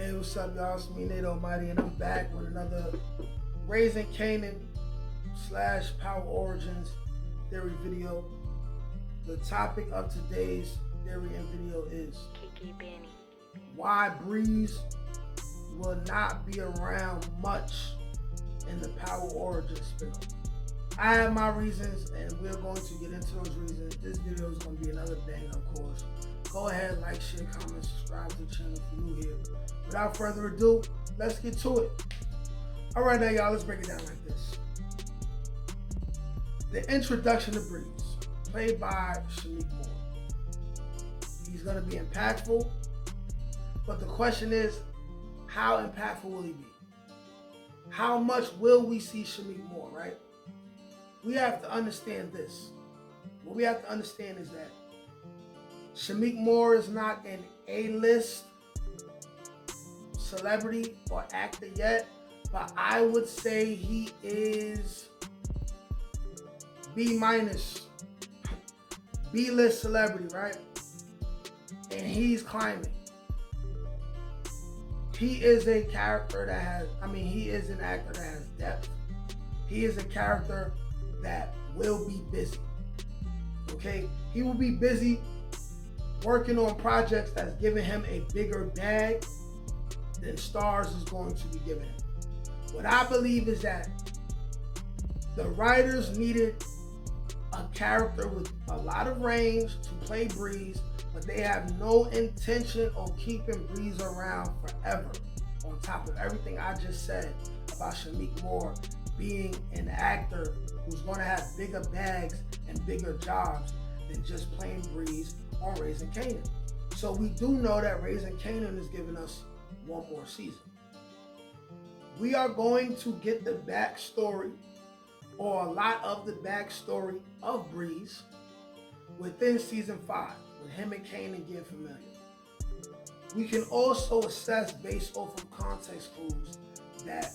Hey, what's up, y'all? It's me, Nate Almighty, and I'm back with another Raising Kanan / Power Origins theory video. The topic of today's theory and video is why Breeze will not be around much in the Power Origins spin-off. I have my reasons, and we're going to get into those reasons. This video is going to be another bang, of course. Go ahead, like, share, comment, subscribe to the channel if you're new here. Without further ado, let's get to it. All right, now, y'all, let's break it down like this. The introduction to Breeze, played by Shamik Moore. He's going to be impactful, but the question is, how impactful will he be? How much will we see Shamik Moore, right? We have to understand this. What we have to understand is that Shamik Moore is not an A-list celebrity or actor yet, but I would say he is B-, B-list celebrity, right? And he's climbing. He is a character that has, he is an actor that has depth. He is a character that will be busy, okay? He will be busy working on projects that's giving him a bigger bag than Starz is going to be giving him. What I believe is that the writers needed a character with a lot of range to play Breeze, but they have no intention of keeping Breeze around forever. On top of everything I just said about Shamik Moore being an actor who's going to have bigger bags and bigger jobs than just playing Breeze on Raising Kanan. So we do know that Raising Kanan is giving us one more season. We are going to get the backstory, or a lot of the backstory of Breeze within season 5, with him and Kanan getting familiar. We can also assess based off of context clues that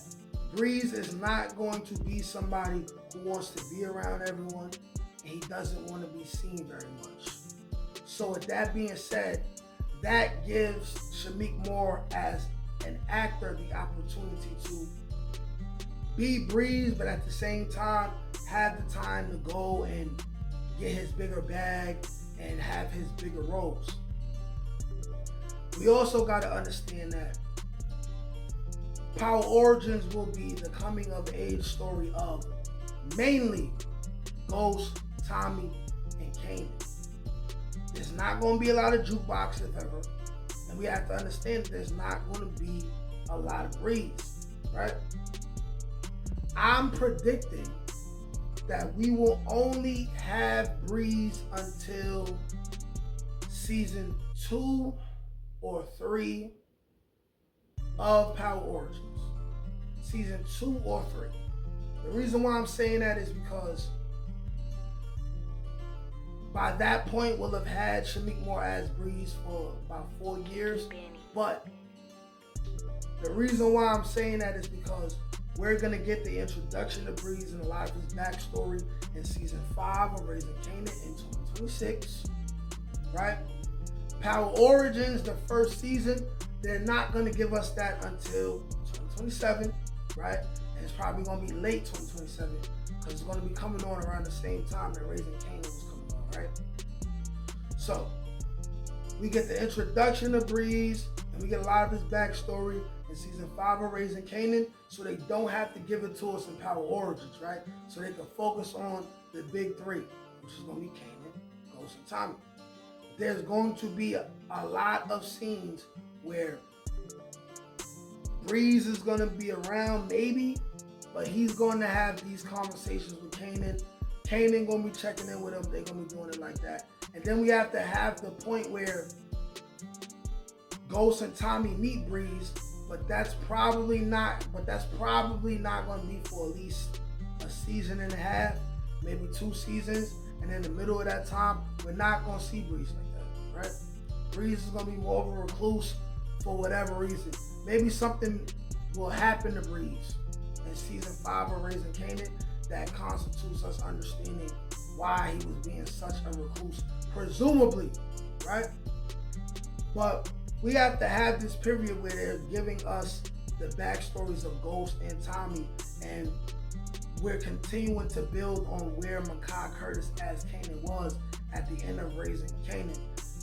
Breeze is not going to be somebody who wants to be around everyone, and he doesn't want to be seen very much. So with that being said, that gives Shamik Moore as an actor the opportunity to be Breeze, but at the same time have the time to go and get his bigger bag and have his bigger roles. We also got to understand that Power Origins will be the coming of age story of mainly Ghost, Tommy, and Kanan. There's not going to be a lot of jukebox, if ever. And we have to understand that there's not going to be a lot of Breeze, right? I'm predicting that we will only have Breeze until season 2 or 3 of Power Origins. Season 2 or 3. The reason why I'm saying that is because by that point, we'll have had Shamik Moore as Breeze for about 4 years. But the reason why I'm saying that is because we're going to get the introduction to Breeze and a lot of his backstory in season 5 of Raising Kanan in 2026, right? Power Origins, the first season, they're not going to give us that until 2027, right? And it's probably going to be late 2027 because it's going to be coming on around the same time that Raising Kanan was coming on, right? So we get the introduction of Breeze and we get a lot of his backstory in season 5 of Raising Kanan, so they don't have to give it to us in Power Origins, right? So they can focus on the big 3, which is going to be Kanan, Ghost, and Tommy. There's going to be a lot of scenes where Breeze is going to be around maybe, but he's going to have these conversations with Kanan. Kanan going to be checking in with him. They're going to be doing it like that. And then we have to have the point where Ghost and Tommy meet Breeze, but that's probably not going to be for at least a season and a half, maybe 2 seasons. And in the middle of that time, we're not going to see Breeze like that, right? Breeze is going to be more of a recluse for whatever reason. Maybe something will happen to Breeze in season 5 of Raising Kanan that constitutes us understanding why he was being such a recluse, presumably, right? But We have to have this period where they're giving us the backstories of Ghost and Tommy, and we're continuing to build on where Mekhi Curtis as Kanan was at the end of Raising Kanan.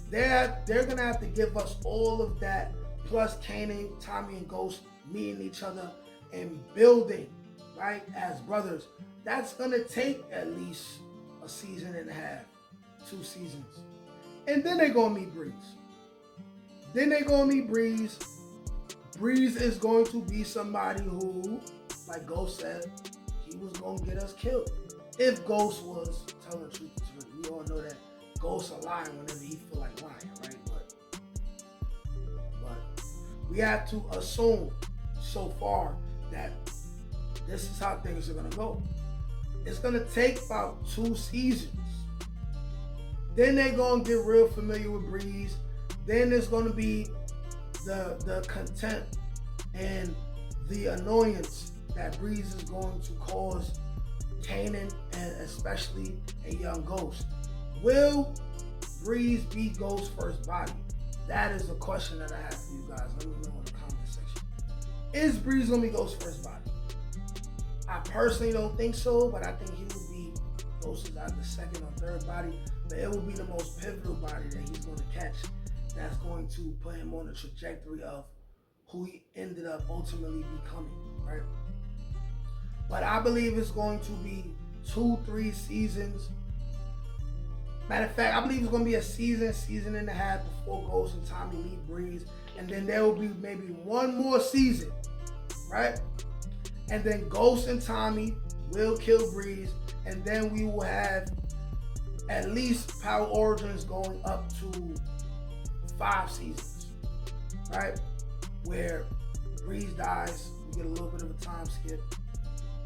They're gonna have to give us all of that, plus Kanan, Tommy, and Ghost meeting each other and building, right, as brothers. That's gonna take at least a season and a half, 2 seasons. And then they're gonna meet Breeze. Breeze is going to be somebody who, like Ghost said, he was gonna get us killed. If Ghost was telling the truth, we all know that Ghost a lying whenever he feel like lying, right? But we have to assume so far that this is how things are gonna go. It's gonna take about 2 seasons. Then they're gonna get real familiar with Breeze. Then there's gonna be the contempt and the annoyance that Breeze is going to cause Kanan and especially a young Ghost. Will Breeze be Ghost's first body? That is a question that I have for you guys. Let me know in the comment section. Is Breeze gonna be Ghost's first body? I personally don't think so, but I think he will be Ghost's either second or third body. But it will be the most pivotal body that he's going to catch. That's going to put him on the trajectory of who he ended up ultimately becoming, right? But I believe it's going to be 2-3 seasons. Matter of fact, I believe it's going to be a season and a half before Ghost and Tommy meet Breeze. And then there will be maybe 1 more season, right? And then Ghost and Tommy will kill Breeze. And then we will have at least Power Origins going up to 5 seasons, right? Where Breeze dies, we get a little bit of a time skip.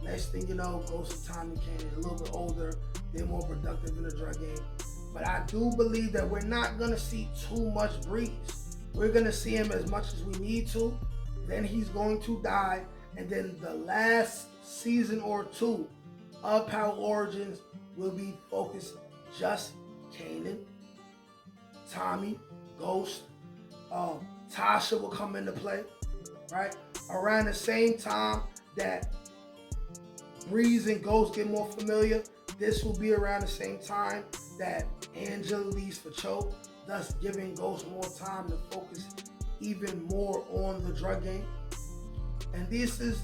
Next thing you know, Ghost and Tommy came a little bit older, they're more productive in the drug game. But I do believe that we're not gonna see too much Breeze. We're gonna see him as much as we need to, then he's going to die, and then the last season or 2 of Power Origins will be focused just Kanan, Tommy, Ghost, Tasha will come into play, right? Around the same time that Breeze and Ghost get more familiar, this will be around the same time that Angela leaves for Cho, thus giving Ghost more time to focus even more on the drug game. And this is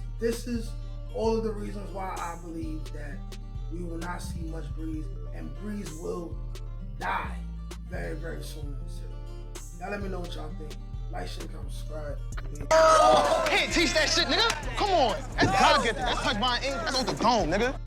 all of the reasons why I believe that we will not see much Breeze, and Breeze will die very, very soon in the series. Y'all let me know what y'all think. Like, share, comment, subscribe. Can't teach that shit, nigga. Come on. That's gotta get that. That's touch my ink. That's on the dome, nigga.